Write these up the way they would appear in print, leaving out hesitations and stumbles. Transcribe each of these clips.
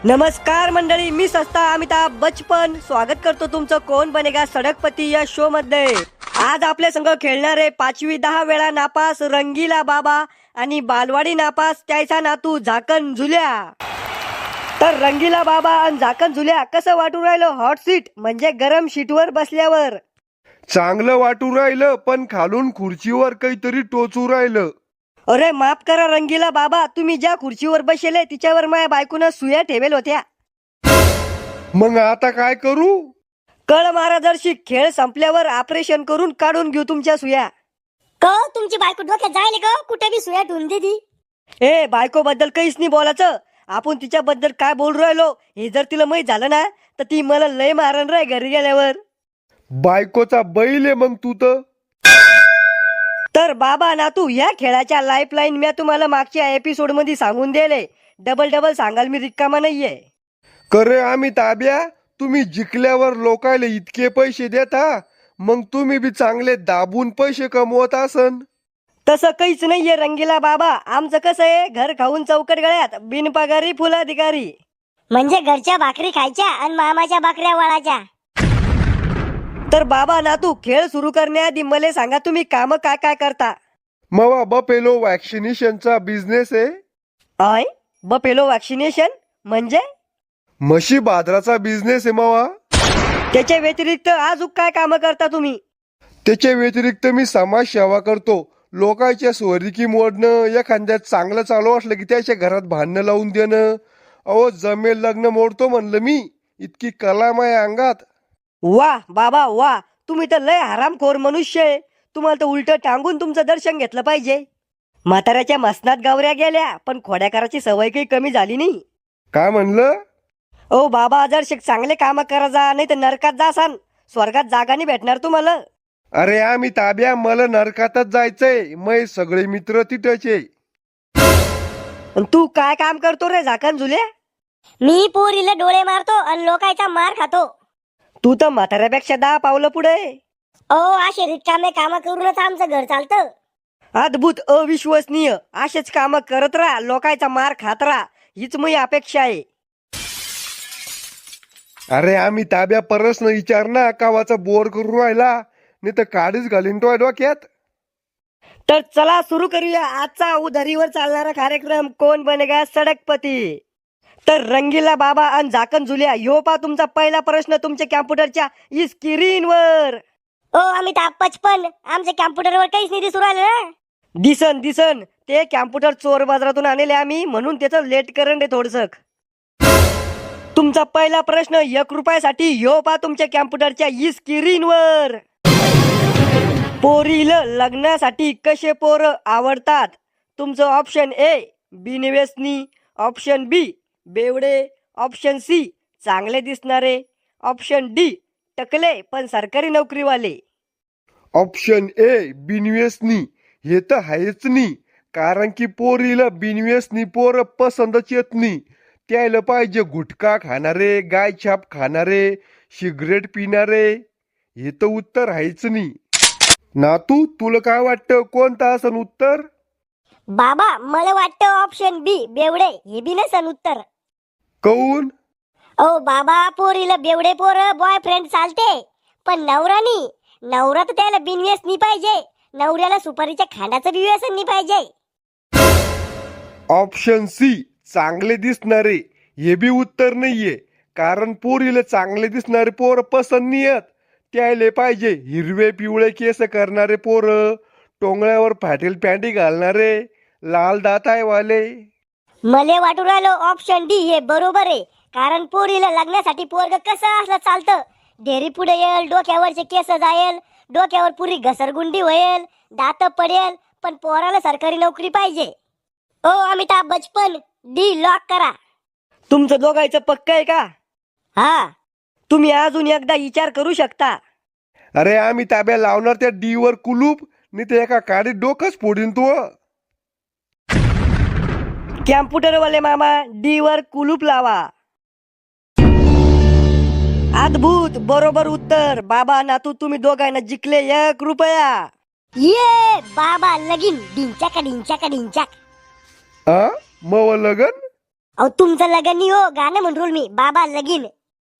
नमस्कार मंडळी, मी सस्ता अमिताभ बच्चन स्वागत करतो तुमचं कोण बनेगा सडकपती या शो मध्ये। आज आपल्या संघ खेळणारे 5वी 10 वेळा नापास रंगीला बाबा आणि बालवाडी नापास त्याचा नातू झाकण झुल्या। तर रंगीला बाबा आणि झाकण झुल्या कसं वाटू राहिलं हॉट सीट म्हणजे गरम शीटवर बसल्यावर? चांगलं वाटू राहिलं, पण खालून खुर्चीवर काहीतरी टोचू राहिलं। अरे माफ करा रंगीला बाबा, तुम्ही ज्या खुर्चीवर बसले तिच्यावर माझ्या बायकोनं सुया ठेवेल होत्या। मग आता काय करू? कळ महाराजर्शी खेळ संपल्यावर ऑपरेशन करून काढून घेऊ तुमच्या सुया। तुमची बायको डोक्यात जायले का? कुठे बी सुया ठेवून देती। ए बायको बद्दल काहीच नाही बोलायचं, आपण तिच्याबद्दल काय बोल राहिलो हे जर तिला माहित झालं ना तर ती मला लय मारण रे घरी गेल्यावर। बायकोचा बैल आहे मग तू तर बाबा नातू या खेळाच्या लाईफलाईन मी तुम्हाला मागच्या एपिसोड मध्ये सांगून दिले, डबल सांगाल मी रिकामा नाहीये। करे आम्ही ताब्या, तुम्ही जिंकल्यावर लोकायला इतके पैसे देता, मग तुम्ही बी चांगले दाबून पैसे कमवत असन। तसं काहीच नाहीये रंगीला बाबा, आमचं कसं आहे घर खाऊन चौकट गळ्यात बिनपगारी फुल अधिकारी। म्हणजे घरच्या भाकरी खायच्या आणि मामाच्या भाकऱ्या वळाच्या। तर बाबा नातू खेळ सुरू करण्याआधी मला सांगा तुम्ही काम काय काय करता? मवा बपेलो वॅक्सिनेशनचा बिझनेस आहे। आय बपेलो वॅक्सिनेशन म्हणजे? म्हशी बाजाराचा बिझनेस आहे मवा। त्याच्या व्यतिरिक्त अजून काय काम करता तुम्ही? त्याच्या व्यतिरिक्त मी समाज सेवा करतो, लोकांच्या स्वरिकी मोडणं, एखाद्यात चांगलं चालू असलं की त्याच्या घरात भांडणं लावून देणं। अहो जमेल लग्न मोडतो म्हणलं मी, इतकी कला माझ्या अंगात। वा बाबा वा, तुम्ही तर लय हरामखोर मनुष्य आहे, तुम्हाला तर उलट टांगून तुमचं दर्शन घेतलं पाहिजे। म्हाताऱ्याच्या मसनात गावऱ्या गेल्या पण खोड्या करायची सवय काही कमी झाली नाही। काय म्हणलं? ओ बाबा जर चांगले काम करा जा, नाही तर नरकात जासान, स्वर्गात जागा नाही भेटणार तुम्हाला। अरे आम्ही ताब्या, मला नरकातच जायचंय, मै सगळे मित्र तिथेचे। अन तू काय काम करतो रे झाकण झुल्या? मी पोरीला डोळे मारतो आणि लोकांचा मार खातो। तू तर म्हाताऱ्यापेक्षा 10 पावलं पुढे। असे रिकामे काम करूनच आमचं घर चालतं। अद्भुत अविश्वसनीय, असेच काम करत राहा, लोकांचा मार खात राहा, हीच मी अपेक्षा आहे। अरे आम्ही ताब्या परस न विचार ना, कावाचा बोर करून राहिला, नाही तर काडीच घालीन तो डोक्यात। तर चला सुरू करूया आजचा उधारीवर चालणारा कार्यक्रम कोण बनेगा सडकपती। तर रंगीला बाबा आणि झाकण झुल्या ह्यो पा तुमचा पहिला प्रश्न तुमच्या कॅम्प्युटरच्या स्क्रीनवर। अमिताभ बच्चन, आमच्या कॅम्प्युटरवर काहीच नाही दिसू राहिलं ना। दिसन ते कॅम्प्युटर चोर बाजारातून आणले आम्ही, म्हणून त्याचं लेट करंट आहे थोडस। तुमचा पहिला प्रश्न 1 रुपयासाठी ह्यो पा तुमच्या कॅम्प्युटरच्या स्क्रीनवर। पोरीला लग्नासाठी कसे पोर आवडतात? तुमचं ऑप्शन ए बिनव्यसनी, ऑप्शन बी बेवडे, ऑप्शन सी चांगले दिसणारे, ऑप्शन डी टकले पण सरकारी नोकरीवाले। ऑप्शन ए बिनव्यसनी, हे तर आहेच नाही, कारण की पोरीला बिनव्यसनी पोर पसंतच येत नाही। त्याला पाहिजे गुटखा खाणारे, गाय छाप खाणारे, सिगरेट पिणारे। हे तर उत्तर आहेच नाही। नातू तुला काय वाटतं, कोणतं असन उत्तर? बाबा मला वाटतं ऑप्शन बी बेवडे, हे बी नसन उत्तर। कौन? बाबा पोरीला बेवडे पोर बॉयफ्रेंड चालते, पण नवरा तर त्याला बिनव्यसनी पाहिजे, नवऱ्याला सुपारीच्या खाण्याचं बी व्यसन नाही पाहिजे। ऑप्शन सी चांगले दिसणारे, हे बी उत्तर नाहीये, कारण पोरीला चांगले दिसणारे पोर पसंत नाही येत। त्याले पाहिजे हिरवे पिवळे केस करणारे पोर, टोंगळ्यावर फाटेल पॅन्टी घालणारे, लाल दाताय वाले। मले वाटू राहिलो ऑप्शन डी हे बरोबर आहे, कारण पोरीला लग्नासाठी पोरग कसं असलं चालतं, ढेरी पुढे येईल, डोक्यावरचे केस जायल, डोक्यावर पुरी घसरगुंडी होईल, दात पडेल, पण पोराला सरकारी नोकरी पाहिजे। अमिताभ बच्चन, डी लॉक करा। तुमचं दोघांचं पक्क आहे का? हा। तुम्ही अजून एकदा विचार करू शकता। अरे आम्ही ताब्या लावणार त्या डी वर कुलूप, नाही तर एका काडीत डोकंच फोडीन तू। कॅम्प्युटरवाले मामा डी वर कुलूप लावा। अद्भुत बरोबर उत्तर। बाबा नातू तुम्ही दोघांना जिंकले 1 रुपया। ये बाबा लगीन डिंचाका डिंचाका डिंचाक। मग लगन? अहो तुमचं लगन नाही हो, गाणं म्हणून मी बाबा लगीन.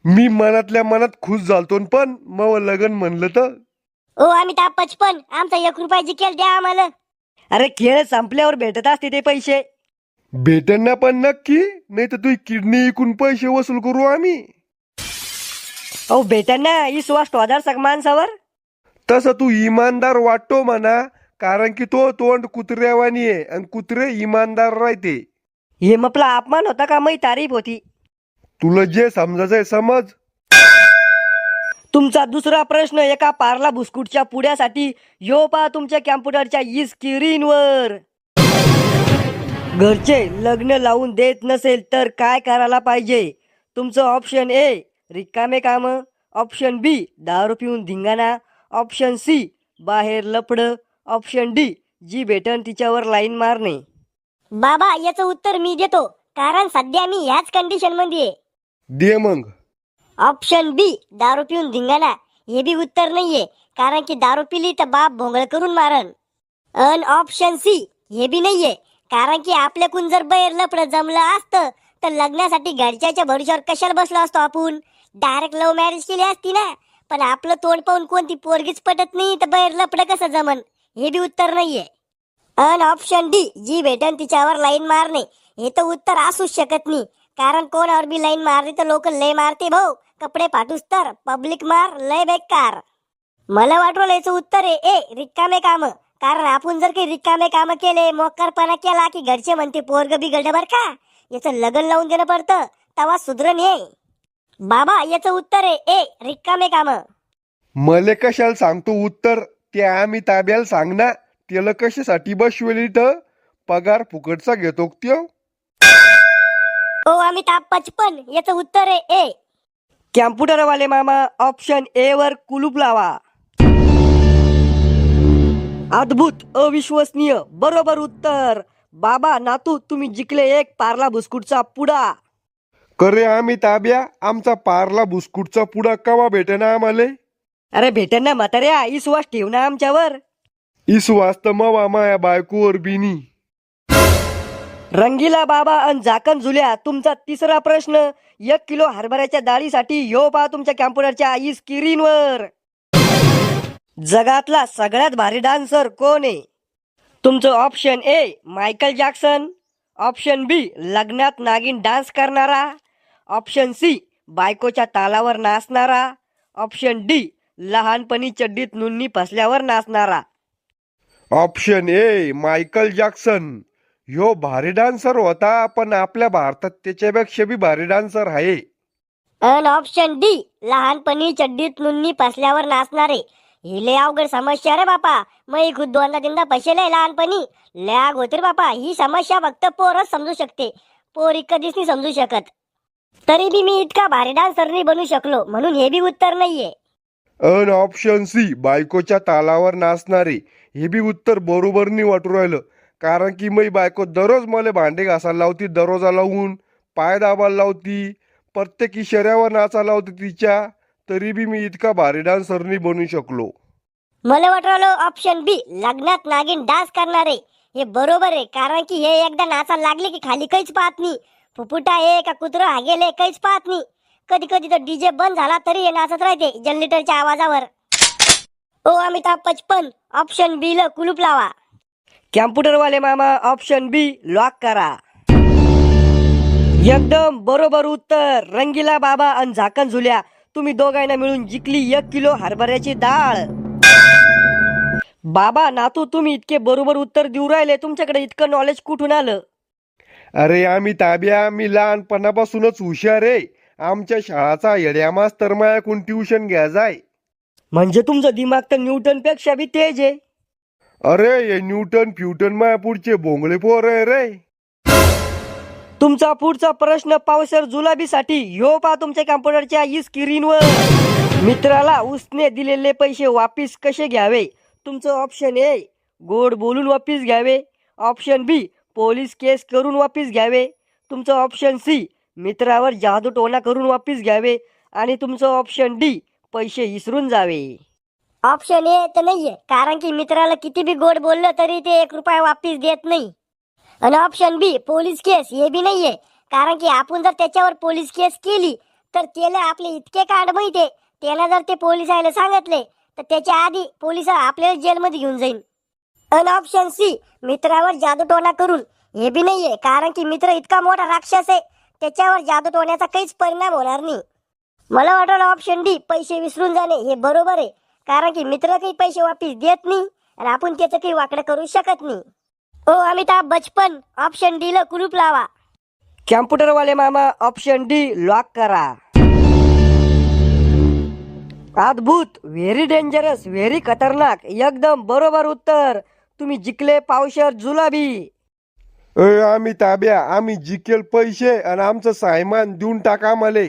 मी मनातल्या मनात खुश झालतो न, पण मग लग्न म्हणलं तर ओ अमिताभ बच्चन, आमचा 1 रुपया जिकेल द्या आम्हाला. अरे खेळ संपल्यावर भेटत असते ते पैसे. भेटेन ना पण नक्की, नाही तर तुझी किडनी इकून पैसे वसूल करू आम्ही. अहो भेटांना विश्वास टोदार माणसावर. तसं तू इमानदार वाटतो म्हणा, कारण की तो तोंड कुत्र्यावानी आहे आणि कुत्रे इमानदार राहते. हे मपला अपमान होता का मै तारीफ होती. तुला जे समजायचंय समज. तुमचा दुसरा प्रश्न एका पार्ला बिस्कुटच्या पुड्यासाठी यो पा तुमच्या कॅम्प्युटरच्या स्क्रीनवर. घरचे लग्न लावून देत नसेल तर काय करायला पाहिजे? तुमचं ऑप्शन ए रिकामे काम, ऑप्शन बी दारू पिऊन धिंगाणा, ऑप्शन सी बाहेर लपड, ऑप्शन डी जी भेटन तिच्यावर लाईन मारणे. बाबा याचं उत्तर मी देतो, कारण सध्या मी ह्याच कंडिशन मध्ये आहे. दे मग. ऑप्शन बी दारू पिऊन धिंगाणा हे बी उत्तर नाहीये, कारण की दारू पिली तर बाप भोंगळ करून मारन. अन ऑप्शन सी हे बी नाहीये, कारण की आपल्याकून जर बाहेर लपड जमलं असतं तर लग्नासाठी घरच्याच्या भरोश्यावर कशाला बसलो असतो आपण. डायरेक्ट लव्ह मॅरेज केली असती ना. पण आपलं तोंड पाहून कोणती पोरगीच पटत नाही तर बाहेर लपड कसं जमन, हे बी उत्तर नाहीये. अन ऑप्शन डी जी भेटन तिच्यावर लाईन मारणे हे तर उत्तर असूच शकत नाही, कारण कोणावर बी लाईन मारली तर लोक लय मारते भाऊ. कपडे फाटूस तर पब्लिक मार लय बेकार. मला वाटलं याचं उत्तर आहे ए रिकामे काम, कारण आपण जर काही रिकामे काम केले, मोकारपणा केला की घरचे म्हणते पोरग बिघडलं बर का, याचं लग्न लावून देणं पडतं तवा सुधरण हे. बाबा याचं उत्तर आहे ए रिकामे काम. मले कशाला सांगतो उत्तर, ते आम्ही ताब्याला सांग ना. त्याला कशासाठी बसवेली तर पगार फुकटचा घेतो त्यो. ओ अमिताभ बच्चन याचं उत्तर आहे ए. कॅम्प्युटरवाले मामा ऑप्शन ए वर कुलूप लावा. अद्भुत, अविश्वसनीय, बरोबर उत्तर. बाबा नातू तुम्ही जिंकले एक पार्ला बिस्कुटचा पुडा. करे आम्ही ताब्या, आमचा पार्ला बिस्कुटचा पुडा कवा भेटेना आम्हाले? अरे भेटेन ना म्हाताऱ्या, विश्वास ठेव ना आमच्यावर. विश्वास तर मवा माया बायकोवर बिनी. रंगीला बाबा आणि झाकण झुल्या तुमचा तिसरा प्रश्न 1 किलो हरभऱ्याच्या डाळीसाठी ह्यो पहा तुमच्या कॅम्प्युटरच्या स्क्रीनवर. जगातला सगळ्यात भारी डान्सर कोण आहे? तुमचं option A Michael Jackson, option B लग्नात नागिन डान्स करणारा, ऑप्शन सी बायकोच्या तालावर नाचणारा, ऑप्शन डी लहानपणी चड्डीत नुन्नी फसल्यावर नाचणारा. Option A Michael Jackson. ह्यो भारी डान्सर होता, पण आपल्या भारतात त्याच्यापेक्षा बी भारी डान्सर आहे. अन ऑप्शन डी लहानपणी चड्डीत नुन्नी फसल्यावर नाचणारे. ही लय अवघड समस्या रे बापा. मी खुद 2दा-3दा फसेले लहानपणी. लॅग होते रे बापा. ही समस्या फक्त पोरच समजू शकते, पोरी कधीच नाही समजू शकत. तरी बी मी इतका भारी डान्सर नाही बनू शकलो, म्हणून हे बी उत्तर नाहीये. अन ऑप्शन सी बायकोच्या तालावर नाचणारे हे बी उत्तर बरोबर नाही वाटू राहिलं, कारण की मी बायको दररोज मला भांडे घासायला लावती, दररोजा लावून पाय दाबायला लावती, प्रत्येक इशाऱ्यावर नाचायला लावती तिच्या. तरी बी मी इतका भारी डान्सर नाही बनू शकलो. मला वाटलं ऑप्शन बी लग्नात नागिन डान्स करणारे हे बरोबर आहे, कारण की हे एकदा नाचायला लागले की खाली काहीच पाहत नाही. फुफुटा आहे का कुत्र हागेले काहीच पाहत नाही. कधी कधी तर डीजे बंद झाला तरी हे नाचत राहते जनरेटरच्या आवाजावर. ओ अमिताभ बच्चन ऑप्शन बी ला कुलूप लावा. कॅम्प्युटरवाले मामा ऑप्शन बी लॉक करा. एकदम बरोबर उत्तर. रंगीला बाबा आणि झाकण झुल्या तुम्ही दोघांना मिळून जिंकली 1 किलो हरभऱ्याची डाळ. बाबा नातू तुम्ही इतके बरोबर उत्तर देऊ राहिले, तुमच्याकडे इतकं नॉलेज कुठून आलं? अरे आम्ही ताब्या, मी लहानपणापासूनच हुशार आहे. आमच्या शाळाचा येड्या मास्तर मायाकून ट्युशन घ्या जाय. म्हणजे तुमचं दिमाग तर न्यूटन पेक्षा बी तेज आहे. अरे हे न्यूटन फ्युटन माया पुढचे भोंगळे पोर आहे रे. तुमचा पुढचा प्रश्न पावसर जुलाबीसाठी ह्यो पहा तुमच्या कॅम्प्युटरच्या स्क्रीनवर. मित्राला उसने दिलेले पैसे वापिस कसे घ्यावे? तुमचं ऑप्शन ए गोड बोलून वापिस घ्यावे, ऑप्शन बी पोलीस केस करून वापिस घ्यावे, तुमचं ऑप्शन सी मित्रावर जादू टोना करून वापिस घ्यावे, आणि तुमचं ऑप्शन डी पैसे विसरून जावे. ऑप्शन ए तर नाहीये, कारण की मित्राला किती बी गोड बोललं तरी ते 1 रुपया वापिस देत नाही. आणि ऑप्शन बी पोलीस केस हे बी नाहीये, कारण की आपण जर त्याच्यावर पोलीस केस केली तर त्याला आपले इतके कांड माहितीये. त्याला जर ते पोलिसाला सांगितले तर त्याच्या आधी पोलिस आपल्याला जेलमध्ये घेऊन जाईल. आणि ऑप्शन सी, मित्रावर जादूटोणा करून, हे बी नाहीये. कारण की मित्र इतका मोठा राक्षस आहे, त्याच्यावर जादूटोण्याचा काहीच परिणाम होणार नाही. मला वाटलं ऑप्शन डी, पैसे विसरून जाणे, हे बरोबर आहे. कारण की मित्र काही पैसे वापिस देत नाही आणि आपण त्याचं काही वाकडं करू शकत नाही. ओ अमिताभ बच्चन, ऑप्शन डी ला कुलूप लावा. कॅम्प्युटरवाले मामा ऑप्शन डी लॉक करा. अद्भुत, व्हेरी डेंजरस, व्हेरी खतरनाक, एकदम बरोबर उत्तर. तुम्ही जिंकले पावशर जुलाबी. आम्ही ताब्या, आम्ही जिकेल पैसे आणि आमचं सायमान देऊन टाका आम्हाला.